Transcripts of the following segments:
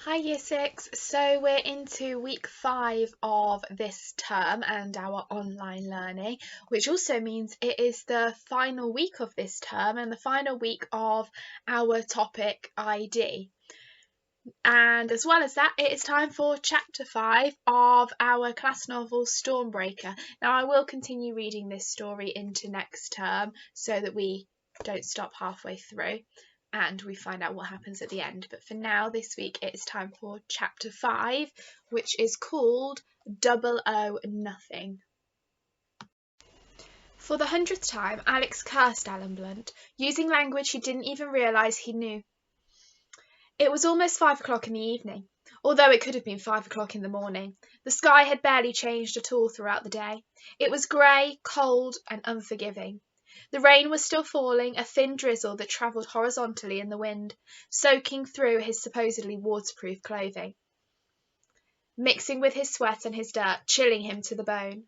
Hi Year 6, so we're into week 5 of this term and our online learning, which also means it is the final week of this term and the final week of our topic ID. And as well as that, it is time for chapter 5 of our class novel Stormbreaker. Now I will continue reading this story into next term so that we don't stop halfway through and we find out what happens at the end. But for now, this week, it is time for chapter 5, which is called Double O Nothing. For the 100th time, Alex cursed Alan Blunt, using language he didn't even realise he knew. It was almost 5 o'clock in the evening, although it could have been 5 o'clock in the morning. The sky had barely changed at all throughout the day. It was grey, cold, and unforgiving. The rain was still falling, a thin drizzle that travelled horizontally in the wind, soaking through his supposedly waterproof clothing, mixing with his sweat and his dirt, chilling him to the bone.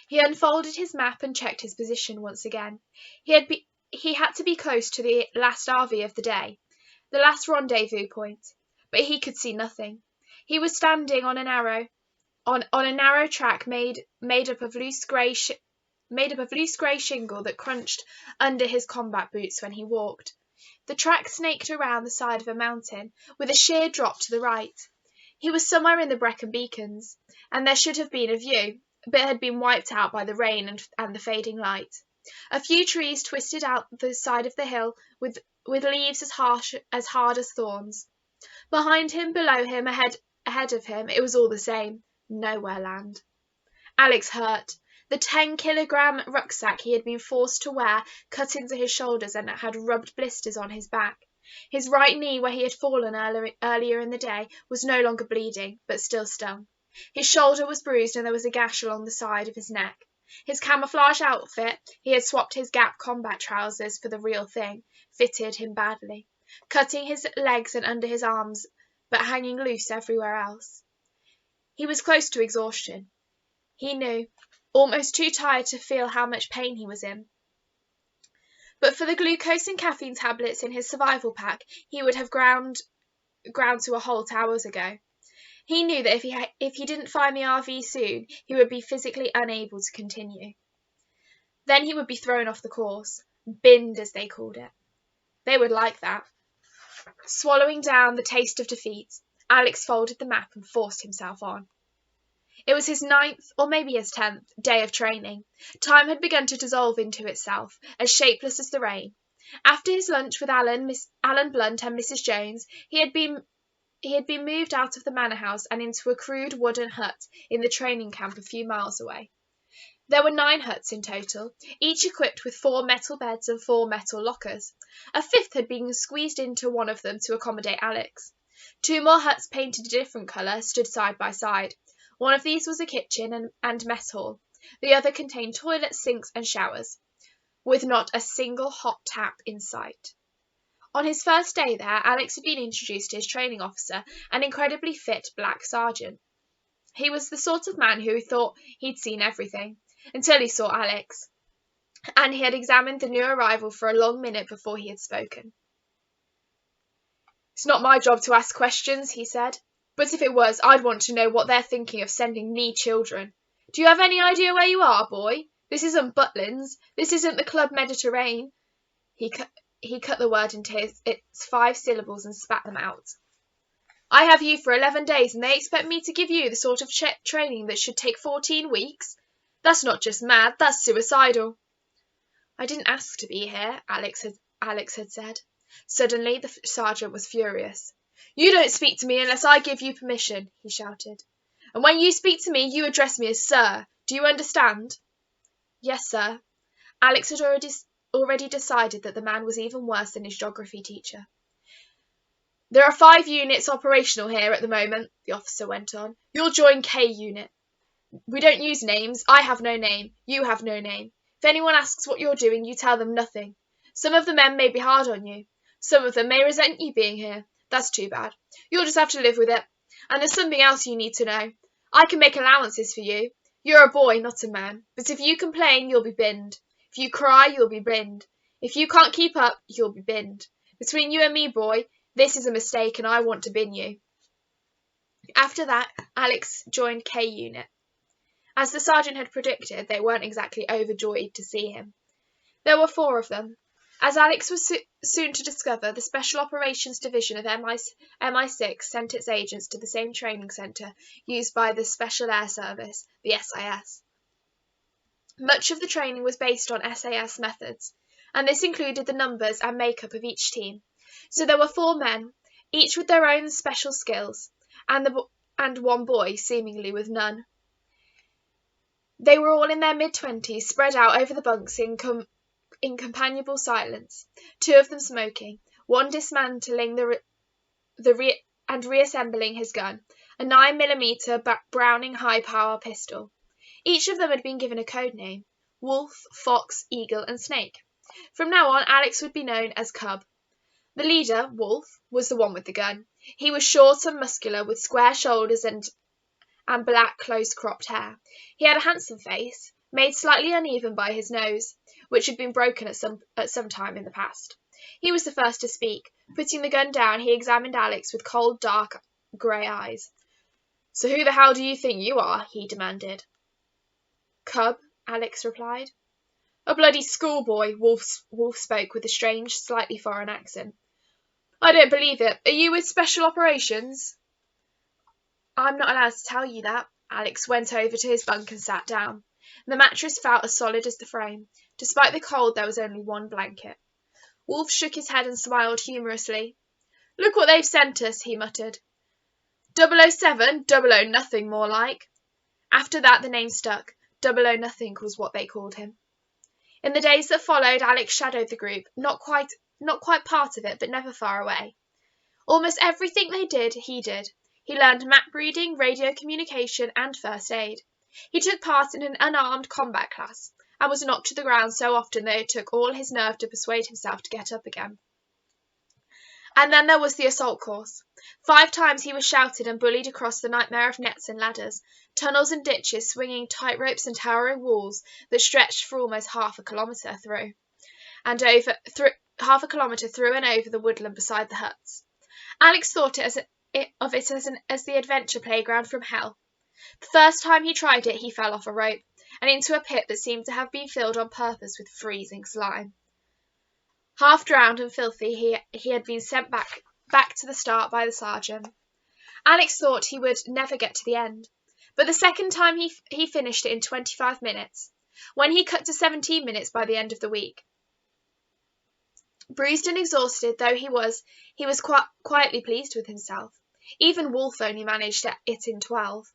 He unfolded his map and checked his position once again. He had to be close to the last RV of the day, the last rendezvous point, but he could see nothing. He was standing on a narrow track made up of loose grey shingle that crunched under his combat boots when he walked. The track snaked around the side of a mountain, with a sheer drop to the right. He was somewhere in the Brecon Beacons, and there should have been a view, but it had been wiped out by the rain and the fading light. A few trees twisted out the side of the hill, with leaves as hard as thorns. Behind him, below him, ahead of him, it was all the same. Nowhere land. Alex hurt. The 10-kilogram rucksack he had been forced to wear cut into his shoulders and had rubbed blisters on his back. His right knee, where he had fallen earlier in the day, was no longer bleeding, but still stung. His shoulder was bruised and there was a gash along the side of his neck. His camouflage outfit, he had swapped his Gap combat trousers for the real thing, fitted him badly, cutting his legs and under his arms, but hanging loose everywhere else. He was close to exhaustion. He knew, almost too tired to feel how much pain he was in. But for the glucose and caffeine tablets in his survival pack, he would have ground to a halt hours ago. He knew that if he didn't find the RV soon, he would be physically unable to continue. Then he would be thrown off the course, binned as they called it. They would like that. Swallowing down the taste of defeat, Alex folded the map and forced himself on. It was his 9th, or maybe his 10th, day of training. Time had begun to dissolve into itself, as shapeless as the rain. After his lunch with Alan Blunt and Mrs. Jones, he had been moved out of the manor house and into a crude wooden hut in the training camp a few miles away. There were 9 huts in total, each equipped with 4 metal beds and 4 metal lockers. A 5th had been squeezed into one of them to accommodate Alex. 2 more huts painted a different colour stood side by side. One of these was a kitchen and mess hall. The other contained toilets, sinks and showers, with not a single hot tap in sight. On his first day there, Alex had been introduced to his training officer, an incredibly fit black sergeant. He was the sort of man who thought he'd seen everything, until he saw Alex, and he had examined the new arrival for a long minute before he had spoken. "It's not my job to ask questions," he said. "But if it was, I'd want to know what they're thinking of sending me children. Do you have any idea where you are, boy? This isn't Butlins. This isn't the Club Mediterranean." He cut the word into its 5 syllables and spat them out. "I have you for 11 days, and they expect me to give you the sort of training that should take 14 weeks? That's not just mad, that's suicidal." "I didn't ask to be here," Alex had said. Suddenly the sergeant was furious. "You don't speak to me unless I give you permission," he shouted. "And when you speak to me, you address me as sir. Do you understand?" "Yes, sir." Alex had already decided that the man was even worse than his geography teacher. "There are 5 units operational here at the moment," the officer went on. "You'll join K unit. We don't use names. I have no name. You have no name. If anyone asks what you're doing, you tell them nothing. Some of the men may be hard on you. Some of them may resent you being here. That's too bad. You'll just have to live with it. And there's something else you need to know. I can make allowances for you. You're a boy, not a man. But if you complain, you'll be binned. If you cry, you'll be binned. If you can't keep up, you'll be binned. Between you and me, boy, this is a mistake and I want to bin you." After that, Alex joined K Unit. As the sergeant had predicted, they weren't exactly overjoyed to see him. There were 4 of them. As Alex was soon to discover, the Special Operations Division of MI6 sent its agents to the same training centre used by the Special Air Service, the SAS. Much of the training was based on SAS methods, and this included the numbers and makeup of each team. So there were 4 men, each with their own special skills, and 1 boy, seemingly with none. They were all in their mid-20s, spread out over the bunks in companionable silence, 2 of them smoking, 1 dismantling and reassembling his gun, a 9mm Browning high-power pistol. Each of them had been given a code name: Wolf, Fox, Eagle, and Snake. From now on, Alex would be known as Cub. The leader, Wolf, was the one with the gun. He was short and muscular, with square shoulders and black, close-cropped hair. He had a handsome face, made slightly uneven by his nose, which had been broken at some time in the past. He was the first to speak. Putting the gun down, he examined Alex with cold, dark, grey eyes. "So who the hell do you think you are?" he demanded. "Cub," Alex replied. "A bloody schoolboy," Wolf spoke with a strange, slightly foreign accent. "I don't believe it. Are you with Special Operations?" "I'm not allowed to tell you that." Alex went over to his bunk and sat down. The mattress felt as solid as the frame. Despite the cold, there was only 1 blanket. Wolf shook his head and smiled humorously. "Look what they've sent us," he muttered. 007, 00 nothing more like. After that, the name stuck. 00 nothing was what they called him. In the days that followed, Alex shadowed the group, not quite part of it, but never far away. Almost everything they did, he did. He learned map reading, radio communication, and first aid. He took part in an unarmed combat class, and was knocked to the ground so often that it took all his nerve to persuade himself to get up again. And then there was the assault course. 5 times he was shouted and bullied across the nightmare of nets and ladders, tunnels and ditches, swinging tight ropes and towering walls that stretched for almost half a kilometre through and over the woodland beside the huts. Alex thought of it as the adventure playground from hell. The first time he tried it, he fell off a rope and into a pit that seemed to have been filled on purpose with freezing slime. Half drowned and filthy, he had been sent back to the start by the sergeant. Alex thought he would never get to the end, but the second time he finished it in 25 minutes, when he cut to 17 minutes by the end of the week. Bruised and exhausted though he was quietly pleased with himself. Even Wolf only managed it in 12.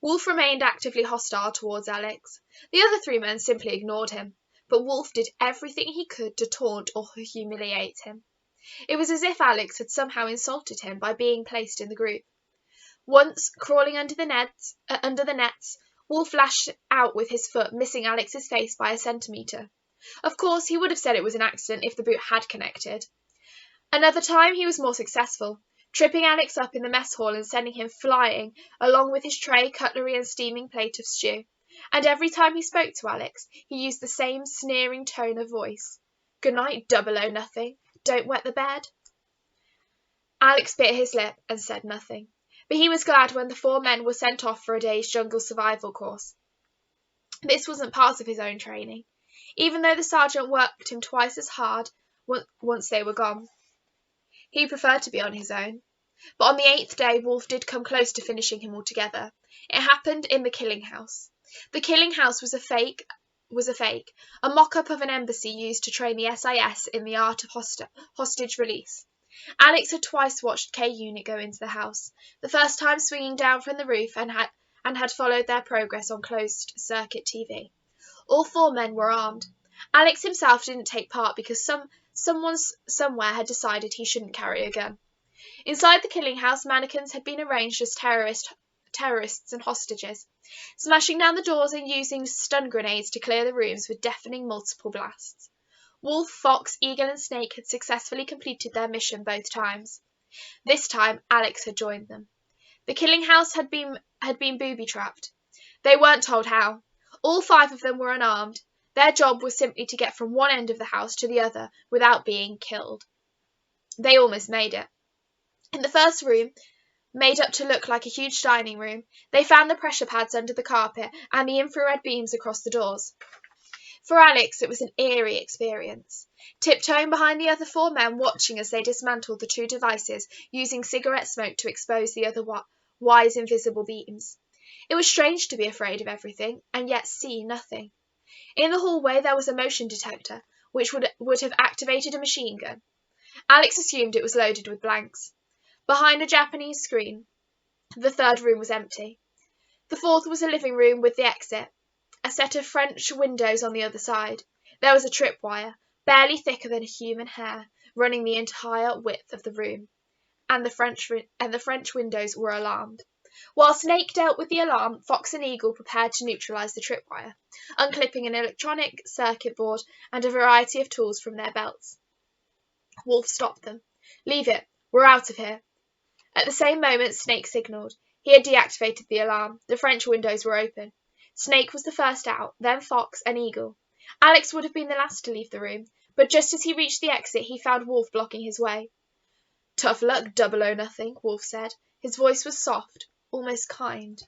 Wolf remained actively hostile towards Alex. The other 3 men simply ignored him, but Wolf did everything he could to taunt or humiliate him. It was as if Alex had somehow insulted him by being placed in the group. Once, crawling under the nets, Wolf lashed out with his foot, missing Alex's face by a centimetre. Of course, he would have said it was an accident if the boot had connected. Another time he was more successful, tripping Alex up in the mess hall and sending him flying, along with his tray, cutlery and steaming plate of stew. And every time he spoke to Alex, he used the same sneering tone of voice. "Good night, 00 nothing. Don't wet the bed." Alex bit his lip and said nothing, but he was glad when the 4 men were sent off for a day's jungle survival course. This wasn't part of his own training, even though the sergeant worked him twice as hard once they were gone. He preferred to be on his own. But on the 8th day, Wolf did come close to finishing him altogether. It happened in the Killing House. The Killing House was a fake, a mock-up of an embassy used to train the SIS in the art of hostage release. Alex had twice watched K Unit go into the house, the first time swinging down from the roof, and had followed their progress on closed-circuit TV. All 4 men were armed. Alex himself didn't take part because someone somewhere had decided he shouldn't carry a gun. Inside the Killing House, mannequins had been arranged as terrorists and hostages, smashing down the doors and using stun grenades to clear the rooms with deafening multiple blasts. Wolf, Fox, Eagle and Snake had successfully completed their mission both times. This time, Alex had joined them. The Killing House had been booby-trapped. They weren't told how. All 5 of them were unarmed. Their job was simply to get from one end of the house to the other without being killed. They almost made it. In the first room, made up to look like a huge dining room. They found the pressure pads under the carpet and the infrared beams across the doors. For Alex, it was an eerie experience, tiptoeing behind the other four men, watching as they dismantled the two devices, using cigarette smoke to expose the other wise invisible beams. It was strange to be afraid of everything, and yet see nothing. In the hallway there was a motion detector, which would have activated a machine gun. Alex assumed it was loaded with blanks. Behind a Japanese screen, the third room was empty. The fourth was a living room with the exit, a set of French windows on the other side. There was a tripwire, barely thicker than a human hair, running the entire width of the room, and the French windows were alarmed. While Snake dealt with the alarm, Fox and Eagle prepared to neutralise the tripwire, unclipping an electronic circuit board and a variety of tools from their belts. Wolf stopped them. "Leave it. We're out of here." At the same moment, Snake signalled. He had deactivated the alarm. The French windows were open. Snake was the first out, then Fox and Eagle. Alex would have been the last to leave the room, but just as he reached the exit, he found Wolf blocking his way. "Tough luck, 00 Wolf said. His voice was soft, almost kind.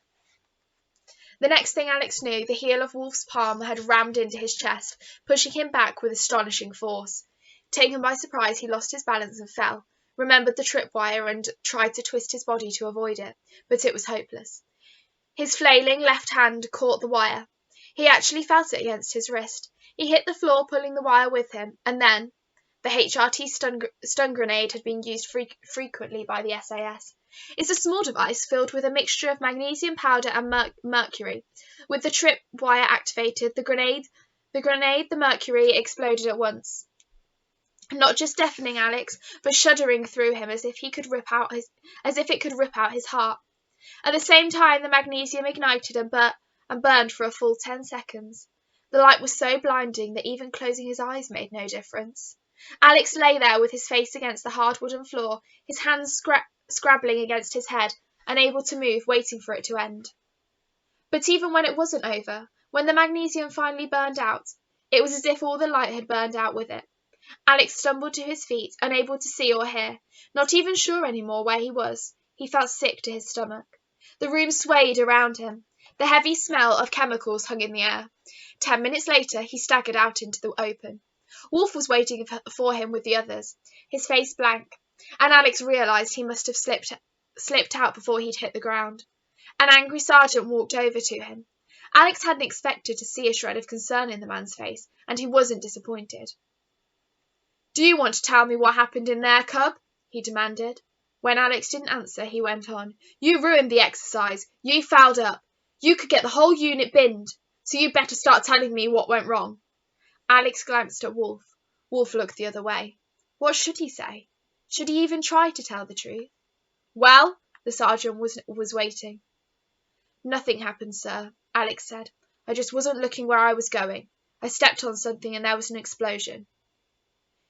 The next thing Alex knew, the heel of Wolf's palm had rammed into his chest, pushing him back with astonishing force. Taken by surprise, he lost his balance and fell, remembered the tripwire and tried to twist his body to avoid it, but it was hopeless. His flailing left hand caught the wire. He actually felt it against his wrist. He hit the floor, pulling the wire with him, and then the HRT stun grenade had been used frequently by the SAS. It's a small device filled with a mixture of magnesium powder and mercury. With the tripwire activated, the mercury exploded at once, not just deafening Alex, but shuddering through him as if it could rip out his heart. At the same time, the magnesium ignited and burned for a full 10 seconds. The light was so blinding that even closing his eyes made no difference. Alex lay there with his face against the hard wooden floor, his hands scrabbling against his head, unable to move, waiting for it to end. But even when it wasn't over, when the magnesium finally burned out, it was as if all the light had burned out with it. Alex stumbled to his feet, unable to see or hear, not even sure anymore where he was. He felt sick to his stomach. The room swayed around him. The heavy smell of chemicals hung in the air. 10 minutes later, he staggered out into the open. Wolf was waiting for him with the others, his face blank, and Alex realised he must have slipped out before he'd hit the ground. An angry sergeant walked over to him. Alex hadn't expected to see a shred of concern in the man's face, and he wasn't disappointed. "Do you want to tell me what happened in there, cub?" he demanded. When Alex didn't answer, he went on. "You ruined the exercise. You fouled up. You could get the whole unit binned, so you better start telling me what went wrong." Alex glanced at Wolf. Wolf looked the other way. What should he say? Should he even try to tell the truth? "Well?" The sergeant was waiting. "Nothing happened, sir," Alex said. "I just wasn't looking where I was going. I stepped on something and there was an explosion."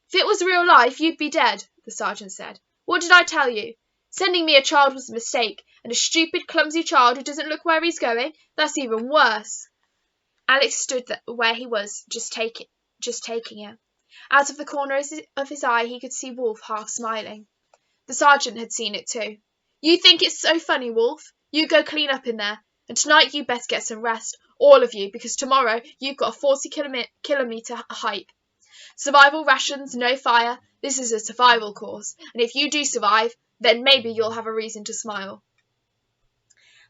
"If it was real life, you'd be dead," the sergeant said. "What did I tell you? Sending me a child was a mistake, and a stupid, clumsy child who doesn't look where he's going, that's even worse." Alex stood where he was, just taking it. Out of the corner of his eye, he could see Wolf half smiling. The sergeant had seen it too. "You think it's so funny, Wolf? You go clean up in there, and tonight you best get some rest, all of you, because tomorrow you've got a 40-kilometre hike. Survival rations, no fire. This is a survival course, and if you do survive, then maybe you'll have a reason to smile."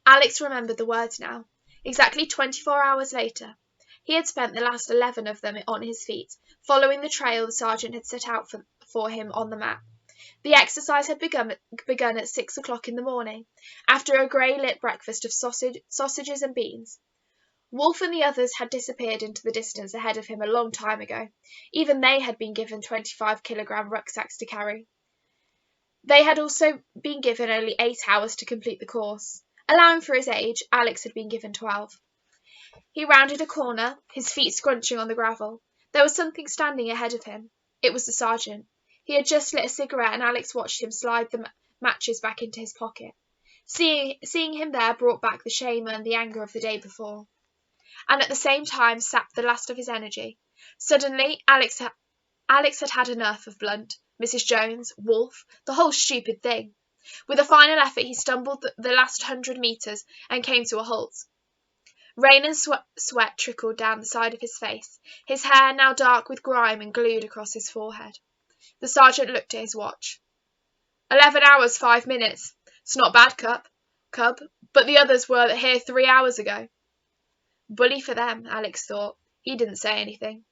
Alex remembered the words now. Exactly 24 hours later, he had spent the last 11 of them on his feet, following the trail the sergeant had set out for him on the map. The exercise had begun at 6 o'clock in the morning, after a grey-lit breakfast of sausages and beans. Wolf and the others had disappeared into the distance ahead of him a long time ago. Even they had been given 25-kilogram rucksacks to carry. They had also been given only 8 hours to complete the course. Allowing for his age, Alex had been given 12. He rounded a corner, his feet scrunching on the gravel. There was something standing ahead of him. It was the sergeant. He had just lit a cigarette, and Alex watched him slide the matches back into his pocket. Seeing him there brought back the shame and the anger of the day before, and at the same time sapped the last of his energy. Suddenly, Alex had had enough of Blunt, Mrs. Jones, Wolf, the whole stupid thing. With a final effort, he stumbled the last 100 metres and came to a halt. Rain and sweat trickled down the side of his face, his hair now dark with grime and glued across his forehead. The sergeant looked at his watch. 11 hours, 5 minutes. It's not bad, Cub, but the others were here 3 hours ago. Bully for them, Alex thought. He didn't say anything.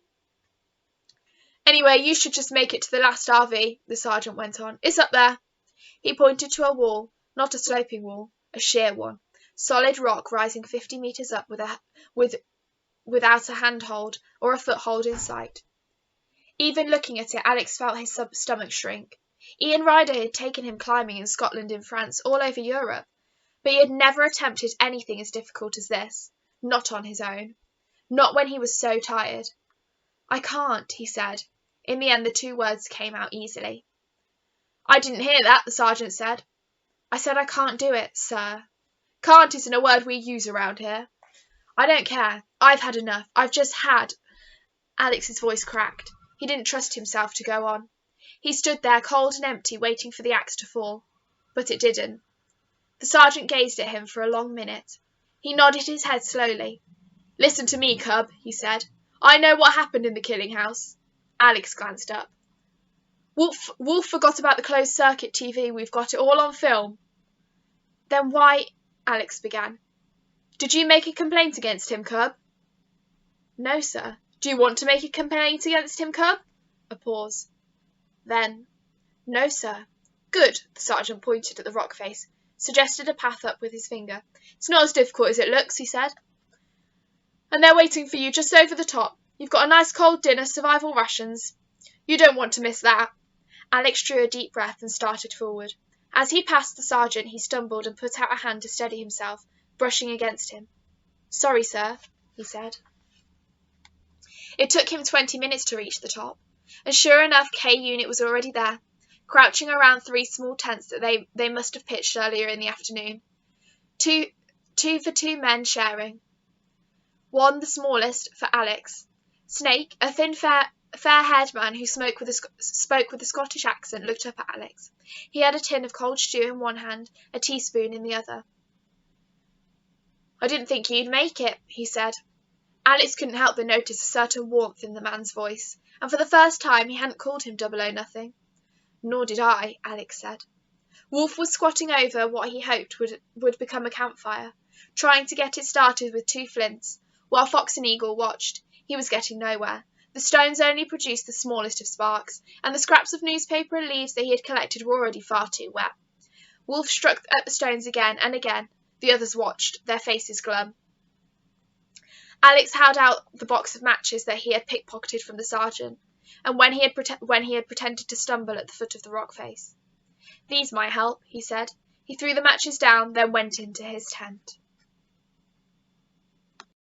Anyway, you should just make it to the last RV, the sergeant went on. It's up there. He pointed to a wall, not a sloping wall, a sheer one. Solid rock rising 50 metres up without a handhold or a foothold in sight. Even looking at it, Alex felt his stomach shrink. Ian Ryder had taken him climbing in Scotland and France, all over Europe, but he had never attempted anything as difficult as this, not on his own, not when he was so tired. I can't, he said. In the end, the 2 words came out easily. I didn't hear that, the sergeant said. I said I can't do it, sir. Can't isn't a word we use around here. I don't care. I've had enough. I've just had. Alex's voice cracked. He didn't trust himself to go on. He stood there, cold and empty, waiting for the axe to fall. But it didn't. The sergeant gazed at him for a long minute. He nodded his head slowly. Listen to me, Cub, he said. I know what happened in the killing house. Alex glanced up. Wolf forgot about the closed-circuit TV. We've got it all on film. Then why... Alex began. Did you make a complaint against him, Cub? No, sir. Do you want to make a complaint against him, Cub? A pause. Then, no, sir. Good, the sergeant pointed at the rock face, suggested a path up with his finger. It's not as difficult as it looks, he said. And they're waiting for you just over the top. You've got a nice cold dinner, survival rations. You don't want to miss that. Alex drew a deep breath and started forward. As he passed the sergeant, he stumbled and put out a hand to steady himself, brushing against him. Sorry, sir, he said. It took him 20 minutes to reach the top, and sure enough, K-Unit was already there, crouching around 3 small tents that they must have pitched earlier in the afternoon. Two for 2 men sharing. One, the smallest, for Alex. Snake, a thin, fair-haired man who spoke with a Scottish accent, looked up at Alex. He had a tin of cold stew in one hand, a teaspoon in the other. I didn't think you'd make it, he said. Alex couldn't help but notice a certain warmth in the man's voice, and for the first time he hadn't called him 00. Nor did I, Alex said. Wolf was squatting over what he hoped would become a campfire, trying to get it started with 2 flints, while Fox and Eagle watched. He was getting nowhere. The stones only produced the smallest of sparks, and the scraps of newspaper and leaves that he had collected were already far too wet. Wolf struck at the stones again and again. The others watched, their faces glum. Alex held out the box of matches that he had pickpocketed from the sergeant, and when he had pretended to stumble at the foot of the rock face. These might help, he said. He threw the matches down, then went into his tent.